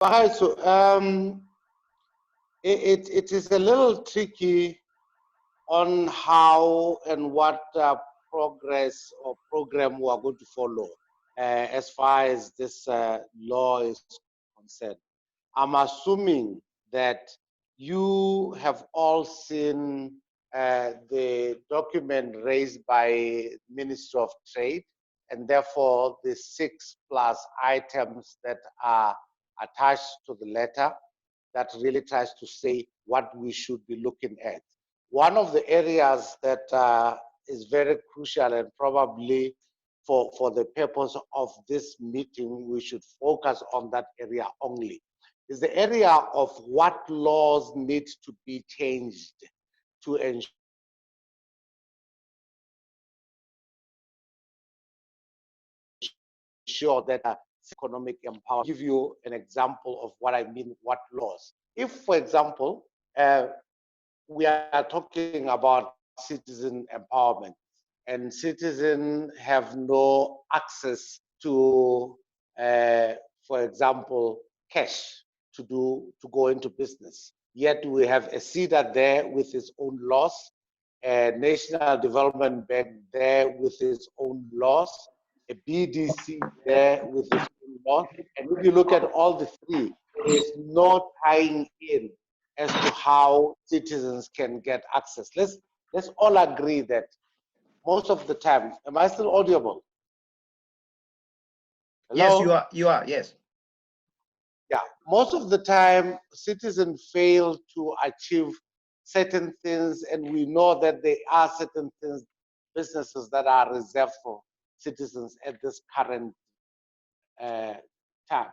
Hi, so it is a little tricky on how and what progress or program we are going to follow as far as this law is concerned. I'm assuming that you have all seen the document raised by Ministry of Trade, and therefore the 6+ items that are attached to the letter that really tries to say what we should be looking at. One of the areas that is very crucial and probably for the purpose of this meeting, we should focus on that area only, is the area of what laws need to be changed to ensure that economic empowerment. Give you an example of what I mean, what laws. If, for example, we are talking about citizen empowerment, and citizens have no access to, for example, cash to go into business. Yet we have a CEDA there with its own laws, a National Development Bank there with its own laws, a BDC there with its own laws. And if you look at all the three, there is no tying in as to how citizens can get access. Let's all agree that most of the time, am I still audible? Hello? Yes, you are, yes. Yeah, most of the time, citizens fail to achieve certain things, and we know that there are certain things, businesses that are reserved for citizens at this current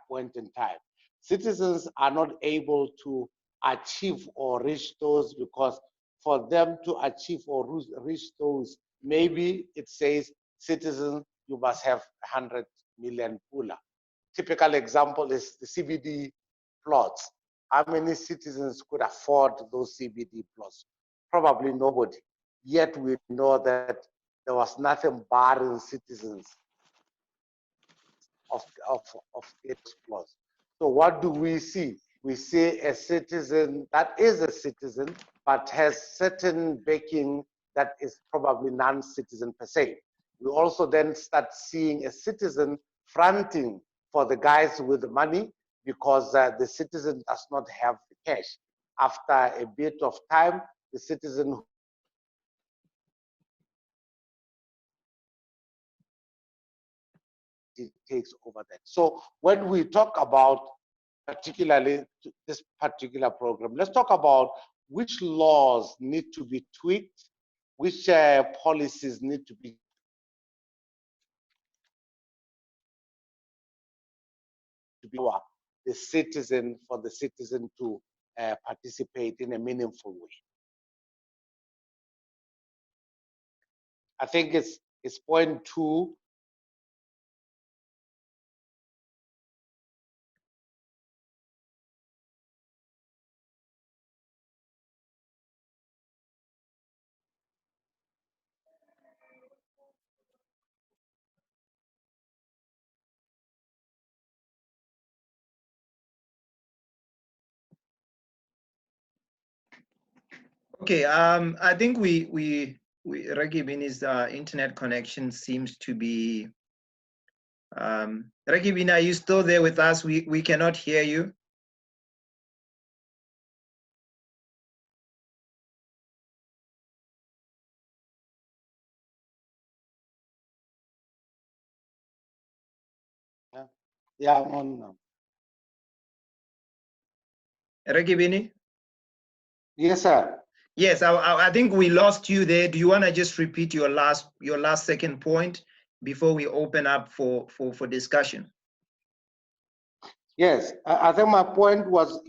point in time. Citizens are not able to achieve or reach those because for them to achieve or reach those, maybe it says, citizens, you must have 100 million pula. Typical example is the CBD plots. How many citizens could afford those CBD plots? Probably nobody. Yet we know that there was nothing barring citizens of its plots. So what do we see? We see a citizen that is a citizen, but has certain backing that is probably non-citizen per se. We also then start seeing a citizen fronting for the guys with the money because the citizen does not have the cash. After a bit of time, the citizen takes over that. So when we talk about particularly this particular program, let's talk about which laws need to be tweaked, which policies need to be the citizen, for the citizen to participate in a meaningful way. I think it's point 2. Okay, I think Regibini's internet connection seems to be. Regibini, are you still there with us? We cannot hear you. Yeah, I'm on now. Regibini? Yes, sir. Yes, I think we lost you there. Do you want to just repeat your last second point before we open up for discussion? Yes, I think my point was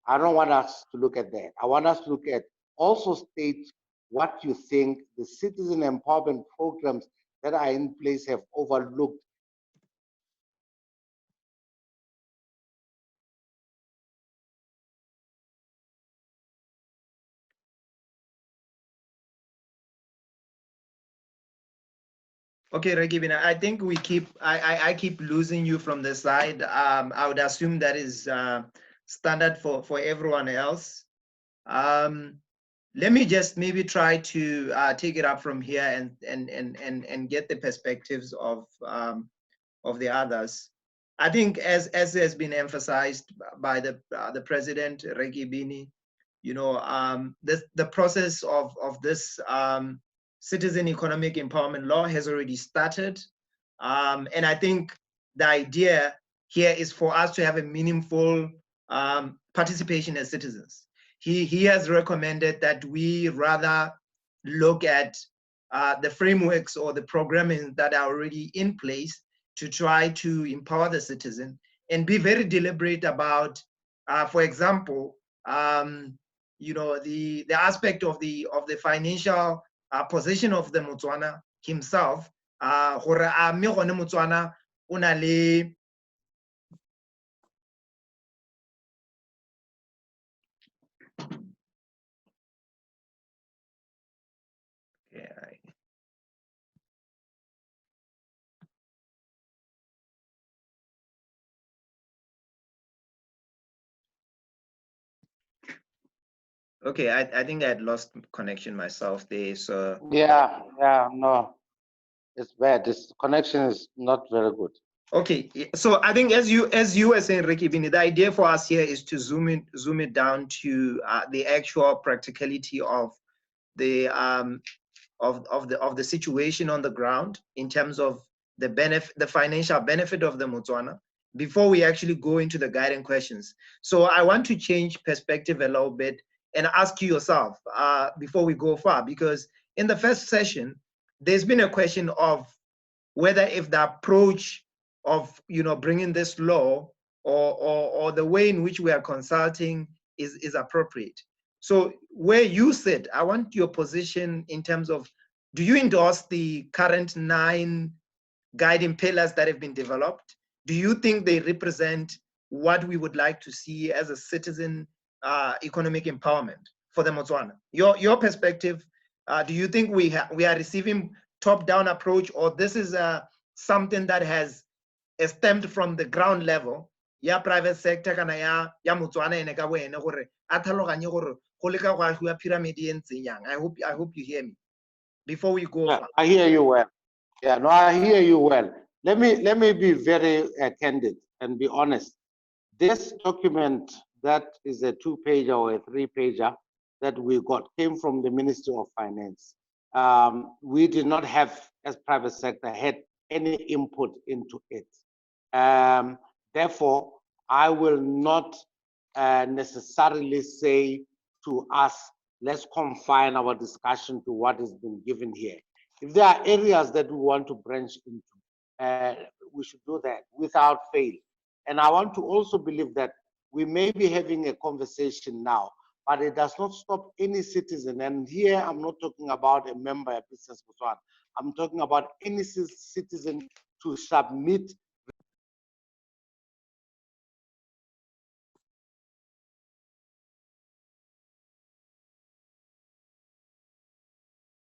I don't want us to look at that. I want us to look at also state what you think the citizen empowerment programs that are in place have overlooked Okay, Keebine, I think I keep losing you from the side. I would assume that is standard for everyone else. Let me just maybe try to take it up from here and get the perspectives of the others. I think as has been emphasized by the president, Keebine, the process of this citizen economic empowerment law has already started. And I think the idea here is for us to have a meaningful participation as citizens. He has recommended that we rather look at the frameworks or the programming that are already in place to try to empower the citizen and be very deliberate about, for example, the aspect of the financial position of the Motswana himself. Motswana una le Okay, I think I had lost connection myself there. So yeah, no, it's bad. This connection is not very good. Okay, so I think as you were saying, Keebine, the idea for us here is to zoom it down to the actual practicality of the of the situation on the ground in terms of the financial benefit of the Motswana before we actually go into the guiding questions. So I want to change perspective a little bit and ask you yourself before we go far, because in the first session, there's been a question of whether if the approach of bringing this law or the way in which we are consulting is appropriate. So where you sit, I want your position in terms of, do you endorse the current 9 guiding pillars that have been developed? Do you think they represent what we would like to see as a citizen economic empowerment for the Motswana? Your perspective, do you think we are receiving top-down approach, or this is something that has stemmed from the ground level, ya private sector kana ya Motswana ene ka wena gore a tlhaloganye gore go leka go agiwa pyramid e ntseng yang? I hope you hear me before we go far. I hear you well. Yeah, no, I hear you well. Let me be very candid and be honest. This document that is a 2-pager or a 3-pager that we got came from the Ministry of Finance. We did not have, as private sector, had any input into it. Therefore, I will not necessarily say to us, let's confine our discussion to what has been given here. If there are areas that we want to branch into, we should do that without fail. And I want to also believe that we may be having a conversation now, but it does not stop any citizen. And here I'm not talking about a member of Business Botswana. I'm talking about any citizen to submit.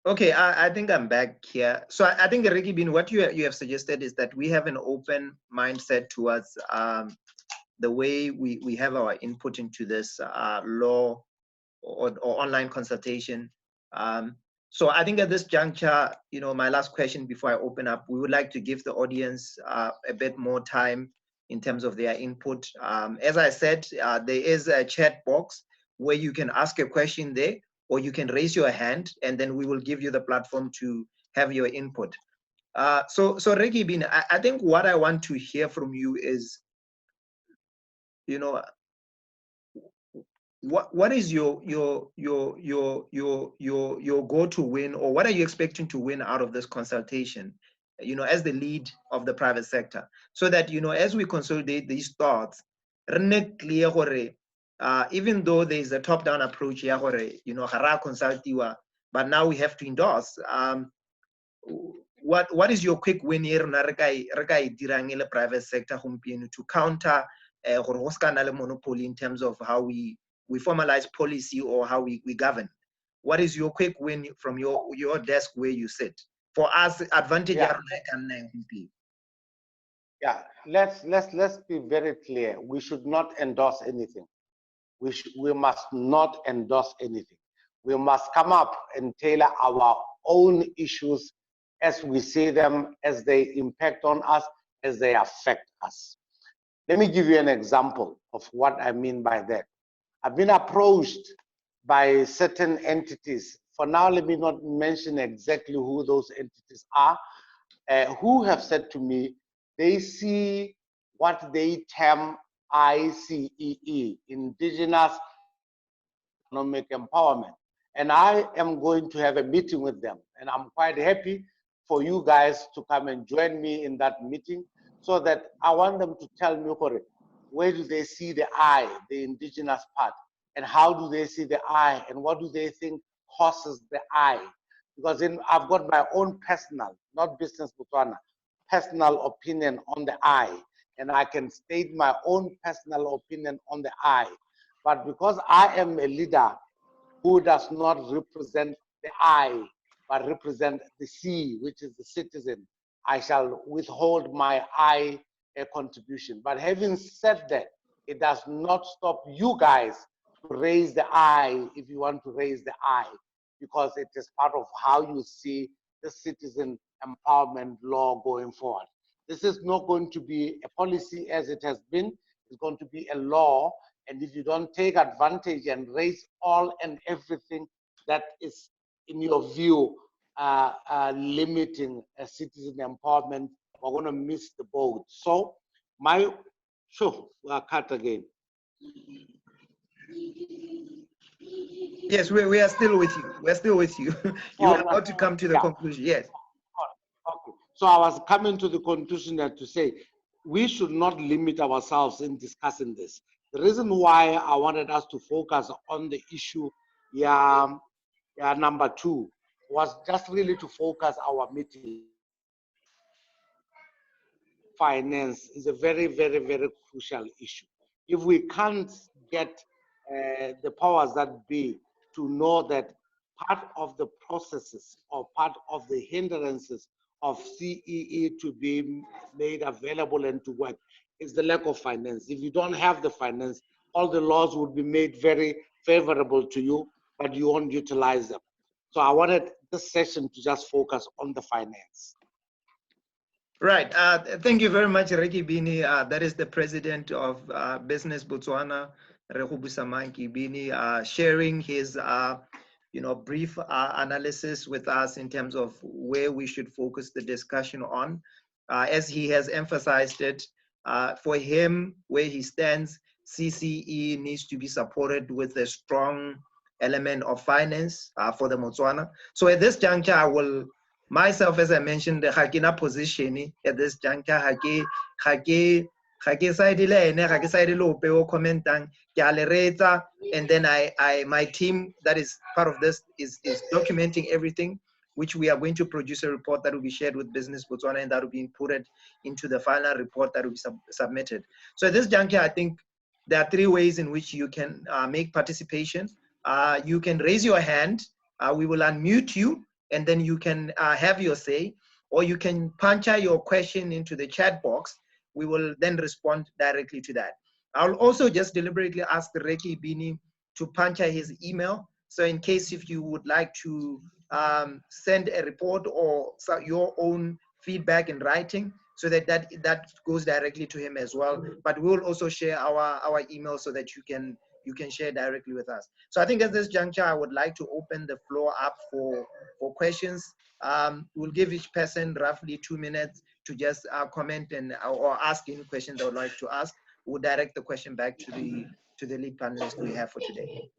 Okay, I think I'm back here. So I think, Keebine, what you have suggested is that we have an open mindset towards the way we have our input into this law or online consultation. So I think at this juncture, my last question before I open up, we would like to give the audience a bit more time in terms of their input. As I said, there is a chat box where you can ask a question there, or you can raise your hand, and then we will give you the platform to have your input. So Keebine, I think what I want to hear from you is, what is your go to win, or what are you expecting to win out of this consultation, as the lead of the private sector, so that as we consolidate these thoughts, clear even though there is a top-down approach here, but now we have to endorse. What is your quick win here in private sector to counter monopoly in terms of how we formalize policy or how we govern? What is your quick win from your desk where you sit? for us advantage. Yeah. Yeah, let's be very clear. We should not endorse anything. We must not endorse anything. We must come up and tailor our own issues as we see them, as they impact on us, as they affect us. Let me give you an example of what I mean by that. I've been approached by certain entities. For now, let me not mention exactly who those entities are, who have said to me they see what they term ICEE, Indigenous Economic Empowerment. And I am going to have a meeting with them. And I'm quite happy for you guys to come and join me in that meeting, so that I want them to tell me, where do they see the I, the indigenous part? And how do they see the I? And what do they think causes the I? Because I've got my own personal, not Business Botswana, personal opinion on the I. And I can state my own personal opinion on the I. But because I am a leader who does not represent the I, but represent the C, which is the citizen, I shall withhold my I contribution. But having said that, it does not stop you guys to raise the I if you want to raise the I, because it is part of how you see the citizen empowerment law going forward. This is not going to be a policy as it has been. It's going to be a law. And if you don't take advantage and raise all and everything that is, in your view, limiting a citizen empowerment, we're going to miss the boat. So, we'll cut again. Yes, we are still with you. We're still with you. You are about to come to the conclusion. Yes. Okay. So I was coming to the conclusion that to say we should not limit ourselves in discussing this. The reason why I wanted us to focus on the issue, number 2, was just really to focus our meeting. Finance is a very, very, very crucial issue. If we can't get the powers that be to know that part of the processes or part of the hindrances of CEE to be made available and to work is the lack of finance. If you don't have the finance, all the laws would be made very favorable to you, but you won't utilize them. So I wanted this session to just focus on the finance. Right. Thank you very much, Keebine. That is the president of Business Botswana, Gobusamang Keebine, sharing his brief analysis with us in terms of where we should focus the discussion on. As he has emphasized it, for him, where he stands, CCE needs to be supported with a strong element of finance for the Botswana. So at this juncture, I will, myself, as I mentioned, the Hakina position at this juncture, and then my team that is part of this is documenting everything, which we are going to produce a report that will be shared with Business Botswana, and that will be inputted into the final report that will be submitted. So at this juncture, I think there are 3 ways in which you can make participation. You can raise your hand, we will unmute you, and then you can have your say, or you can puncture your question into the chat box. We will then respond directly to that. I'll also just deliberately ask Keebine to puncture his email. So in case if you would like to send a report or your own feedback in writing, so that goes directly to him as well. But we'll also share our email so that you can share directly with us. So I think at this juncture, I would like to open the floor up for questions. We'll give each person roughly 2 minutes to just comment or ask any questions they would like to ask. We'll direct the question back to the lead panelist we have for today.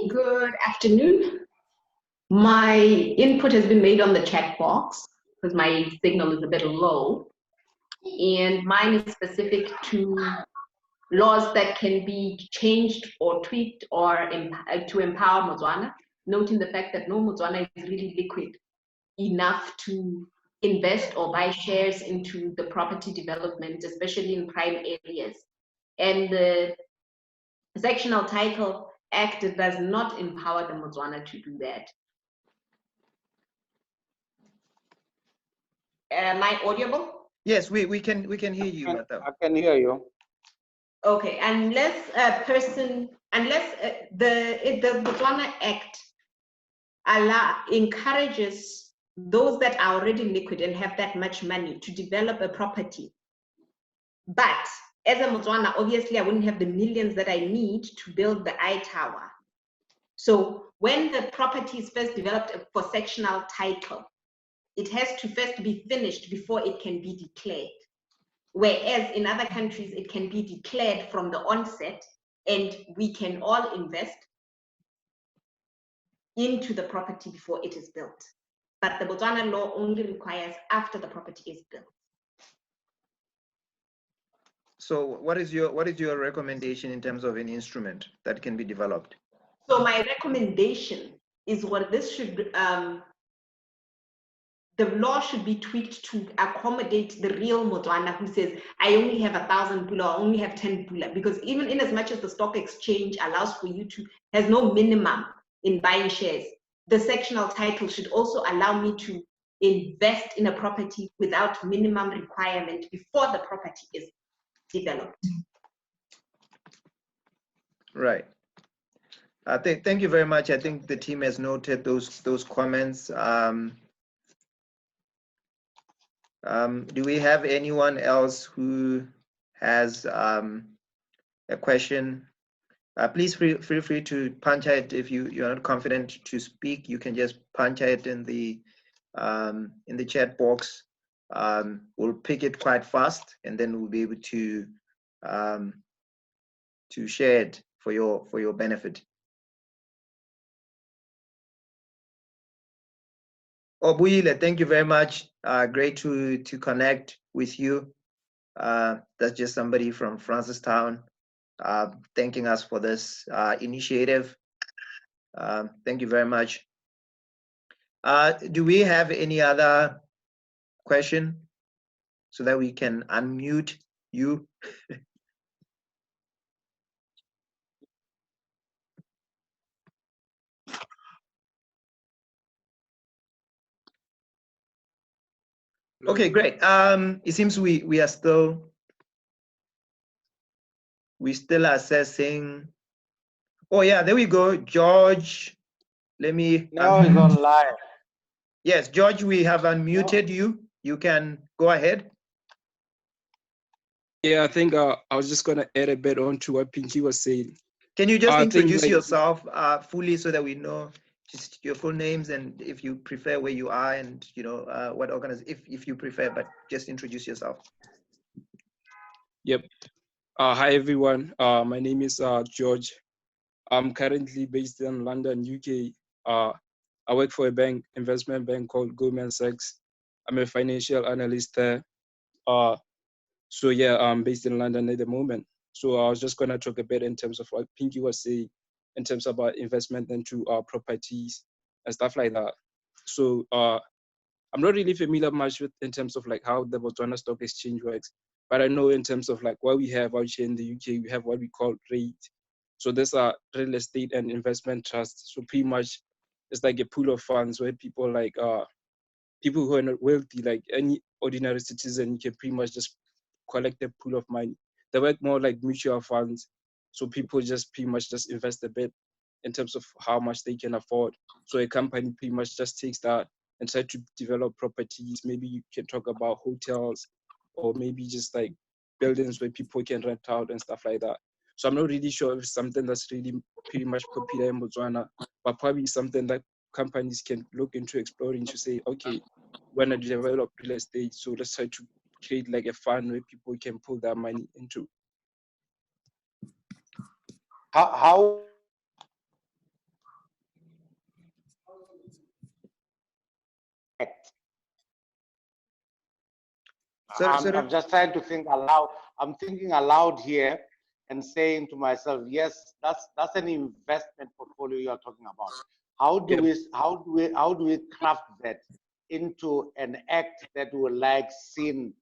Good afternoon. My input has been made on the chat box because my signal is a bit low. And mine is specific to laws that can be changed or tweaked or to empower Botswana, noting the fact that no Botswana is really liquid enough to invest or buy shares into the property development, especially in prime areas. And the Sectional Title Act does not empower the Botswana to do that. Am I audible? Yes, we can hear you, Martha. I can hear you. Okay, unless the Botswana Act encourages those that are already liquid and have that much money to develop a property. But as a Botswana, obviously I wouldn't have the millions that I need to build the I Tower. So when the property is first developed for sectional title, it has to first be finished before it can be declared. Whereas in other countries, it can be declared from the onset and we can all invest into the property before it is built. But the Botswana law only requires after the property is built. So what is your recommendation in terms of an instrument that can be developed? So my recommendation is what this should, the law should be tweaked to accommodate the real Botswana who says, I only have 1,000 pula, I only have 10 pula, because even in as much as the stock exchange allows for you to, has no minimum in buying shares, the sectional title should also allow me to invest in a property without minimum requirement before the property is developed. Right. Thank you very much. I think the team has noted those comments. Do we have anyone else who has a question? Please feel free to punch it. If you're not confident to speak, you can just punch it in the chat box. We'll pick it quite fast, and then we'll be able to share it for your benefit. Obuyile, thank you very much. Great to connect with you. That's just somebody from Francistown thanking us for this initiative. Thank you very much. Do we have any other question so that we can unmute you? Okay, great. It seems we are still assessing. Oh yeah, there we go, George. Let me. Now it's on live. Yes, George, we have unmuted you. You can go ahead. Yeah, I think I was just gonna add a bit on to what Pinky was saying. Can you just introduce yourself fully so that we know just your full names and if you prefer where you are and what organization, if you prefer, but just introduce yourself. Yep. Hi everyone. My name is George. I'm currently based in London, UK. I work for a investment bank called Goldman Sachs. I'm a financial analyst there. So yeah, I'm based in London at the moment. So I was just gonna talk a bit in terms of what Pinky was saying, in terms of investment into properties and stuff like that. So I'm not really familiar much with in terms of like how the Botswana Stock Exchange works, but I know in terms of like what we have out here in the UK, we have what we call REIT. So these are real estate and investment trusts. So pretty much it's like a pool of funds where people like people who are not wealthy, like any ordinary citizen, you can pretty much just collect a pool of money. They work more like mutual funds. So people just pretty much just invest a bit in terms of how much they can afford. So a company pretty much just takes that and try to develop properties. Maybe you can talk about hotels or maybe just like buildings where people can rent out and stuff like that. So I'm not really sure if it's something that's really pretty much popular in Botswana, but probably something that companies can look into exploring to say, okay, when I develop real estate, so let's try to create like a fund where people can pull their money into. How I'm just trying to think aloud. I'm thinking aloud here and saying to myself, yes, that's an investment portfolio you are talking about. How do we craft that into an act that will like seen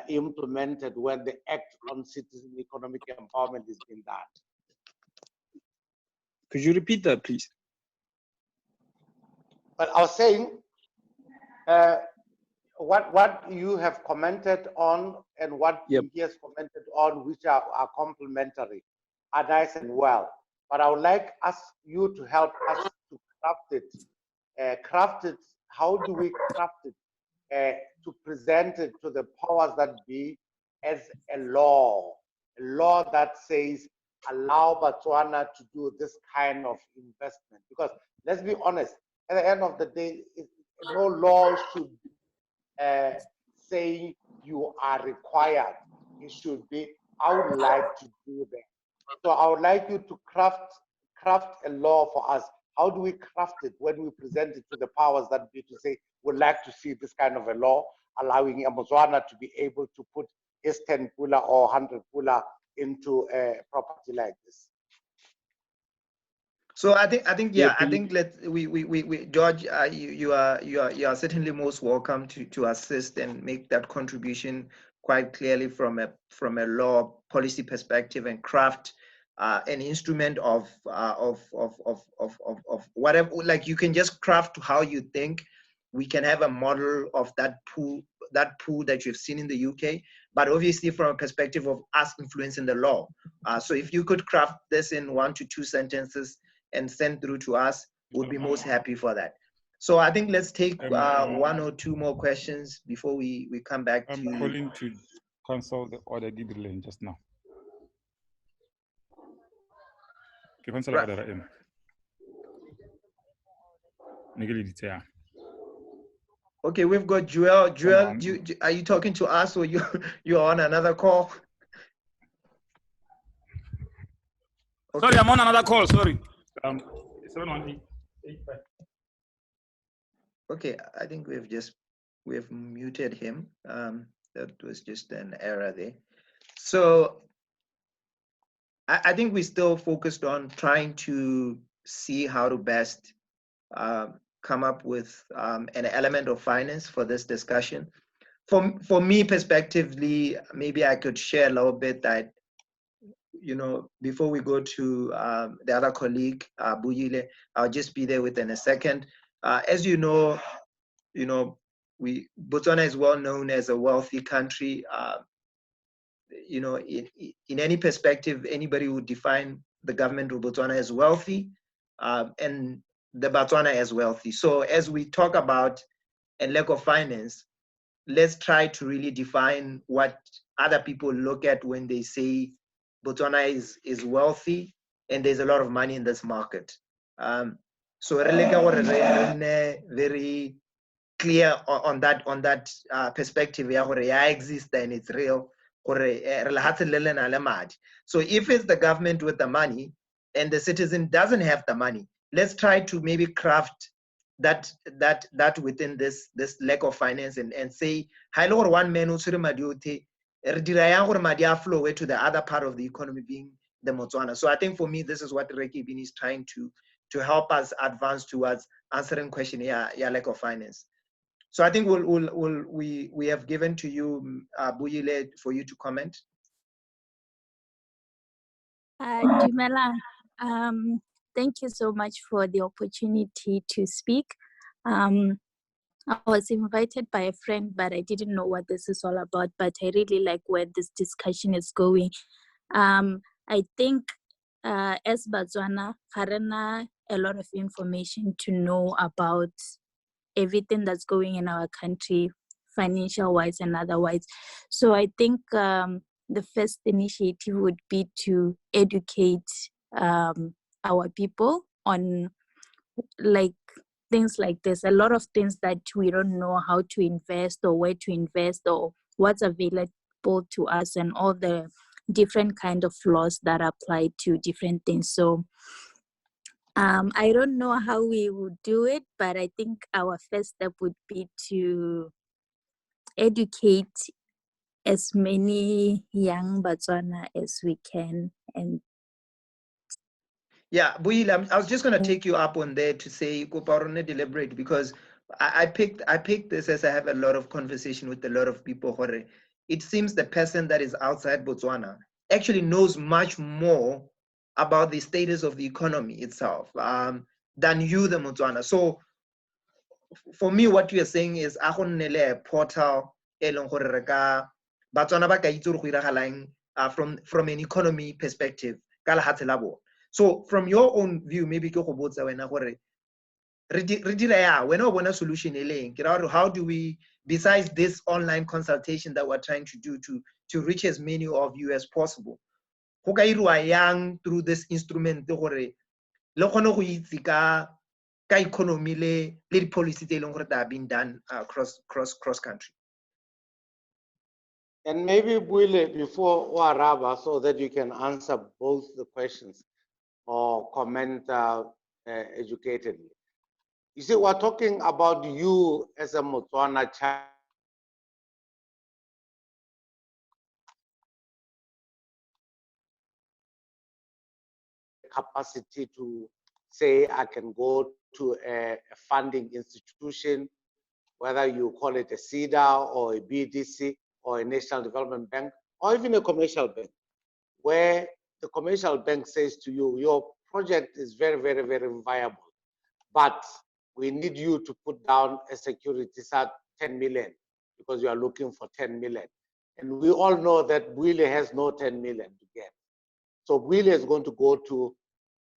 implemented when the Act on Citizen Economic Empowerment is being done. Could you repeat that, please? But I was saying, what you have commented on and what Yep. he has commented on, which are complementary, are nice and well. But I would like you to help us to craft it. How do we craft it to present it to the powers that be as a law that says allow Botswana to do this kind of investment? Because let's be honest, at the end of the day, no law should say you are required. It should be, I would like to do that. So I would like you to craft a law for us. How do we craft it when we present it to the powers that be to say, we'd like to see this kind of a law allowing Botswana to be able to put his 10 pula or 100 pula into a property like this? So I think George, you are certainly most welcome to assist and make that contribution quite clearly from a law policy perspective and craft an instrument of whatever. Like, you can just craft how you think we can have a model of that pool that you've seen in the UK, but obviously from a perspective of us influencing the law. So if you could craft this in 1 to 2 sentences and send through to us, we'd be most happy for that. So I think let's take 1 or 2 more questions before we come back to... I'm calling to cancel the order did lane just now. Cancel the order in. Okay, we've got Joel. Joel, are you talking to us or you're on another call? Okay. Sorry, I'm on another call. Sorry. 71885. Okay, I think we've muted him. That was just an error there. So I think we still focused on trying to see how to best come up with an element of finance for this discussion. For me, perspectively, maybe I could share a little bit that, you know, before we go to the other colleague, Buyile, I'll just be there within a second. As you know, Botswana is well known as a wealthy country. You know, in any perspective, anybody would define the government of Botswana as wealthy, and the Botswana as wealthy. So as we talk about a lack of finance, let's try to really define what other people look at when they say Botswana is wealthy and there's a lot of money in this market. So very clear on that perspective. Yeah, exists and it's real. So if it's the government with the money and the citizen doesn't have the money, let's try to maybe craft that within this lack of finance and say, one man flow away to the other part of the economy being the Botswana. So I think for me, this is what Keebine is trying to help us advance towards answering question, lack of finance. So I think we have given to you, Buyile, for you to comment. Dumela, thank you so much for the opportunity to speak. I was invited by a friend, but I didn't know what this is all about, but I really like where this discussion is going. I think as Botswana, Harana, a lot of information to know about everything that's going in our country, financial-wise and otherwise. So I think the first initiative would be to educate our people on like things like this. A lot of things that we don't know how to invest or where to invest or what's available to us and all the different kind of laws that apply to different things. So I don't know how we would do it, but I think our first step would be to educate as many young Botswana as we can. And yeah, Buyile, I was just going to take you up on there to say, deliberate, because I picked this as I have a lot of conversation with a lot of people. It seems the person that is outside Botswana actually knows much more about the status of the economy itself than you, the Botswana. So for me, what you are saying is a portal from an economy perspective. So from your own view, maybe solution how do we, besides this online consultation that we're trying to do to reach as many of you as possible, through this instrument economy le policy that have been done cross country. And maybe Bwile, before Waraba, so that you can answer both the questions or comment educatedly. You see, we're talking about you as a Motswana child. Capacity to say, I can go to a funding institution, whether you call it a CEDA or a BDC or a National Development Bank, or even a commercial bank, where the commercial bank says to you, your project is very, very, very viable, but we need you to put down a security at 10 million because you are looking for 10 million. And we all know that Bwile has no 10 million to get. So Bwile is going to go to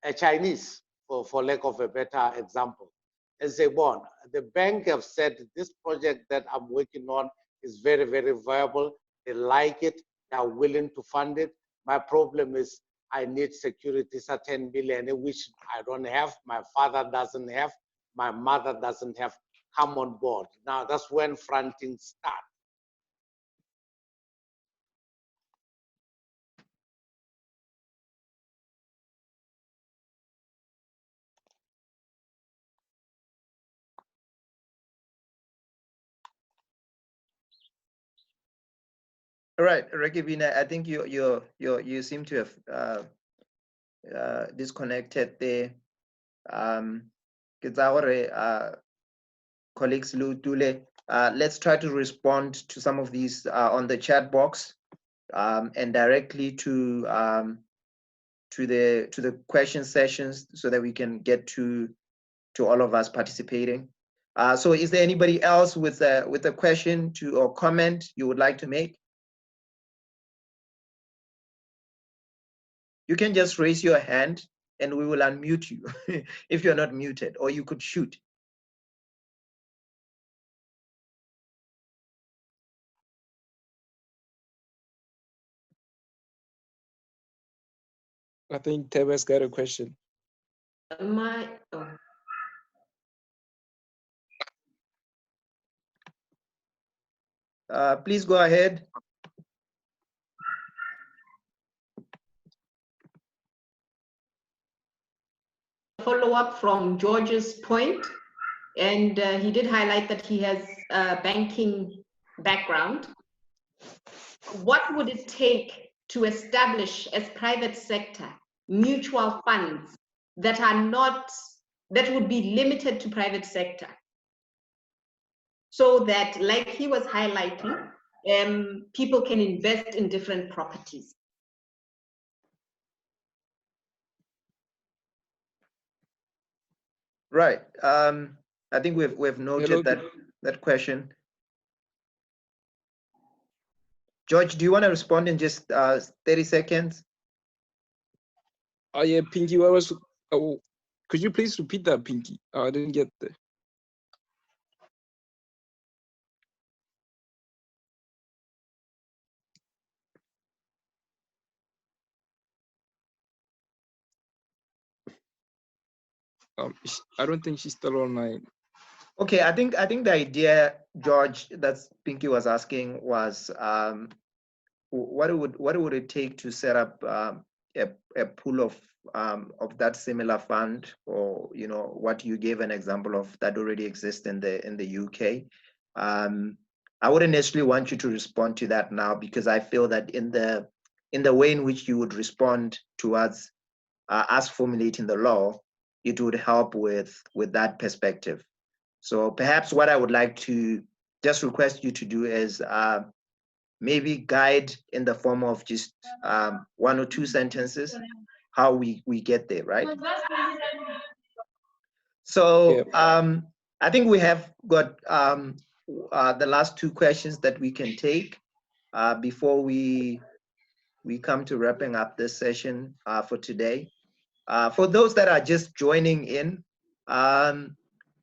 a Chinese, for lack of a better example, and say, well, the bank have said this project that I'm working on is very, very viable. They like it. They are willing to fund it. My problem is I need securities at 10 billion, which I don't have. My father doesn't have. My mother doesn't have. Come on board. Now that's when fronting starts. All right, Rekibina, I think you seem to have disconnected there. Colleagues Lutule, let's try to respond to some of these on the chat box and directly to the question sessions so that we can get to all of us participating. So is there anybody else with a question or comment you would like to make? You can just raise your hand and we will unmute you if you're not muted, or you could shoot. I think Teba's got a question. Please go ahead. Follow up from George's point, and he did highlight that he has a banking background. What would it take to establish as private sector mutual funds that would be limited to private sector, so that, like he was highlighting, people can invest in different properties? Right. I think we've noted that question. George, do you want to respond in just 30 seconds? Oh yeah, Pinky, what was? Oh, could you please repeat that, Pinky? I didn't get the. I don't think she's still online. Okay, I think the idea, George, that Pinky was asking was, what would it take to set up a pool of that similar fund, or what you gave an example of that already exists in the UK. I wouldn't necessarily want you to respond to that now, because I feel that in the way in which you would respond towards us formulating the law, it would help with that perspective. So perhaps what I would like to just request you to do is maybe guide in the form of just 1 or 2 sentences how we get there, right? So I think we have got the last 2 questions that we can take before we come to wrapping up this session for today. For those that are just joining in,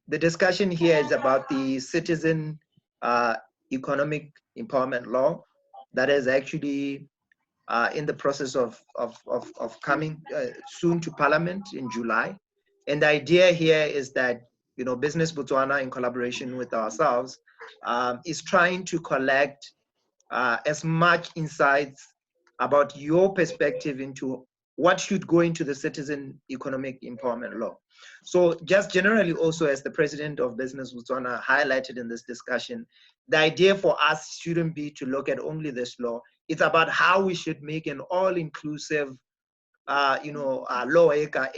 the discussion here is about the Citizen Economic Empowerment Law that is actually in the process of coming soon to Parliament in July. And the idea here is that, you know, Business Botswana, in collaboration with ourselves, is trying to collect as much insights about your perspective into what should go into the Citizen Economic Empowerment Law. So just generally also, as the president of Business Botswana highlighted in this discussion, the idea for us shouldn't be to look at only this law. It's about how we should make an all-inclusive law eka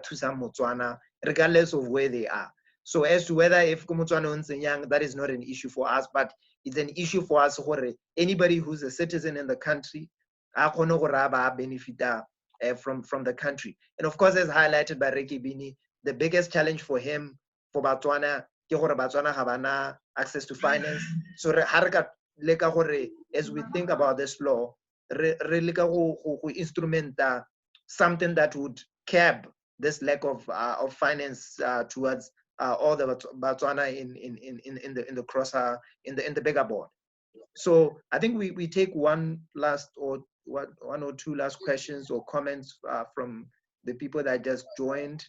thusa Motswana, regardless of where they are. So as to whether if Motswana is young, that is not an issue for us, but it's an issue for us. Anybody who's a citizen in the country, benefit from the country. And of course, as highlighted by Keebine, the biggest challenge for him, for Botswana, Botswana have access to finance. So as we think about this law, instrument something that would curb this lack of finance towards all the Botswana in the crosser in the bigger board. So I think we take one or two last questions or comments from the people that just joined.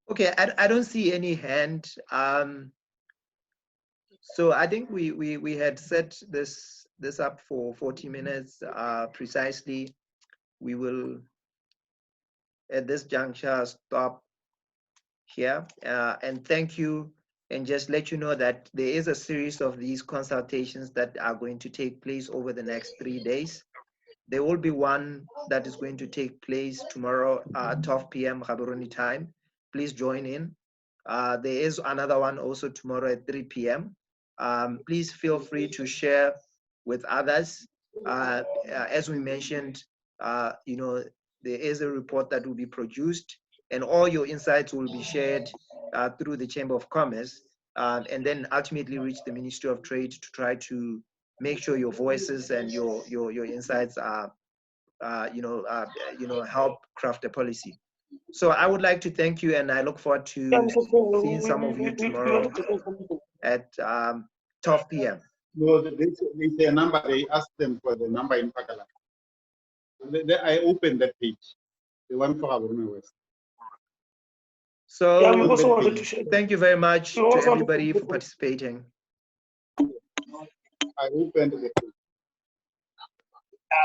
Okay, I don't see any hand. So I think we had set this up for 40 minutes precisely. We will at this juncture stop here and thank you, and just let you know that there is a series of these consultations that are going to take place over the next 3 days. There will be one that is going to take place tomorrow at 12 p.m. Gaborone time. Please join in. There is another one also tomorrow at 3 p.m. Please feel free to share with others. As we mentioned, you know, there is a report that will be produced, and all your insights will be shared through the Chamber of Commerce, and then ultimately reach the Ministry of Trade to try to make sure your voices and your insights are, help craft a policy. So I would like to thank you, and I look forward to seeing some of you tomorrow at 12 p.m. No, there's a number. They asked them for the number in Pakala. I opened that page, the one for Gaborone West. So thank you very much to everybody for participating. I opened the page.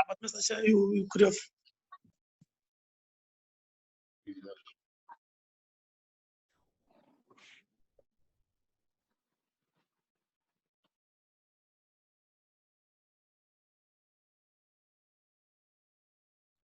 But Mr. Chair, you could have